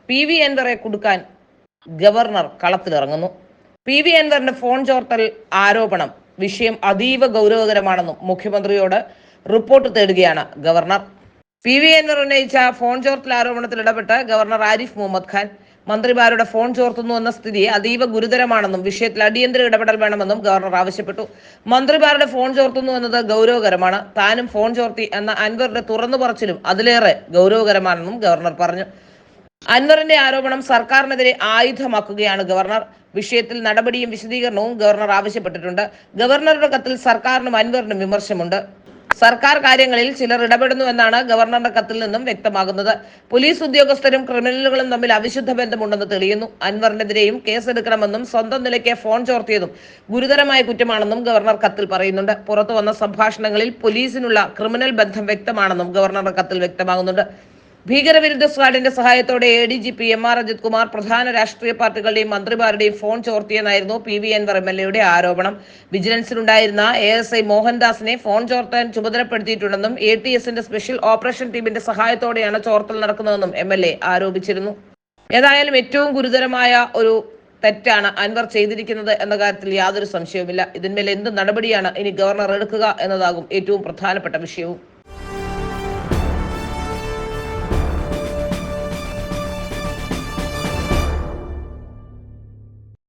PV അൻവറെ കുടുക്കാൻ governor കളത്തിലിറങ്ങുന്നു. PV അൻവറിന്റെ ഫോൺ ചോർത്തൽ ആരോപണം വിഷയം അതീവ ഗൗരവകരമാണെന്നും മുഖ്യമന്ത്രിയോട് റിപ്പോർട്ട് തേടുകയാണ് ഗവർണർ. PV അൻവർ ഉന്നയിച്ച ഫോൺ ചോർത്തൽ ആരോപണത്തിൽ ഇടപെട്ട് ഗവർണർ ആരിഫ് മുഹമ്മദ് ഖാൻ മന്ത്രിമാരുടെ ഫോൺ ചോർത്തുന്നു എന്ന സ്ഥിതി അതീവ ഗുരുതരമാണെന്നും വിഷയത്തിൽ അടിയന്തര ഇടപെടൽ വേണമെന്നും ഗവർണർ ആവശ്യപ്പെട്ടു. മന്ത്രിമാരുടെ ഫോൺ ചോർത്തുന്നു എന്നത് ഗൗരവകരമാണ്. താനും ഫോൺ ചോർത്തി എന്ന അൻവറിന്റെ തുറന്നു പറച്ചിലും അതിലേറെ ഗൗരവകരമാണെന്നും ഗവർണർ പറഞ്ഞു. അൻവറിന്റെ ആരോപണം സർക്കാരിനെതിരെ ആയുധമാക്കുകയാണ് ഗവർണർ. വിഷയത്തിൽ നടപടിയും വിശദീകരണവും ഗവർണർ ആവശ്യപ്പെട്ടിട്ടുണ്ട്. ഗവർണറുടെ കത്തിൽ സർക്കാരിനും അൻവറിനും വിമർശമുണ്ട്. സർക്കാർ കാര്യങ്ങളിൽ ചിലർ ഇടപെടുന്നുവെന്നാണ് ഗവർണറുടെ കത്തിൽ നിന്നും വ്യക്തമാകുന്നത്. പോലീസ് ഉദ്യോഗസ്ഥരും ക്രിമിനലുകളും തമ്മിൽ അവിശുദ്ധ ബന്ധമുണ്ടെന്ന് തെളിയുന്നു. അൻവറിനെതിരെയും കേസെടുക്കണമെന്നും സ്വന്തം നിലയ്ക്ക് ഫോൺ ചോർത്തിയതും ഗുരുതരമായ കുറ്റമാണെന്നും ഗവർണർ കത്തിൽ പറയുന്നുണ്ട്. പുറത്തു വന്ന സംഭാഷണങ്ങളിൽ പോലീസിനുള്ള ക്രിമിനൽ ബന്ധം വ്യക്തമാണെന്നും ഗവർണറുടെ കത്തിൽ വ്യക്തമാകുന്നുണ്ട്. ഭീകരവിരുദ്ധ സ്ക്വാഡിന്റെ സഹായത്തോടെ ADGP MR അജിത് കുമാർ പ്രധാന രാഷ്ട്രീയ പാർട്ടികളുടെയും മന്ത്രിമാരുടെയും ഫോൺ ചോർത്തിയെന്നായിരുന്നു PV അൻവർ MLA യുടെ ആരോപണം. വിജിലൻസിലുണ്ടായിരുന്ന ASI മോഹൻദാസിനെ ഫോൺ ചോർത്താൻ ചുമതലപ്പെടുത്തിയിട്ടുണ്ടെന്നും ATSന്റെ സ്പെഷ്യൽ ഓപ്പറേഷൻ ടീമിന്റെ സഹായത്തോടെയാണ് ചോർത്തൽ നടക്കുന്നതെന്നും MLA ആരോപിച്ചിരുന്നു. ഏതായാലും ഏറ്റവും ഗുരുതരമായ ഒരു തെറ്റാണ് അൻവർ ചെയ്തിരിക്കുന്നത് എന്ന കാര്യത്തിൽ യാതൊരു സംശയവുമില്ല. ഇതിന്മേൽ എന്ത് നടപടിയാണ് ഇനി ഗവർണർ എടുക്കുക എന്നതാകും ഏറ്റവും പ്രധാനപ്പെട്ട വിഷയവും.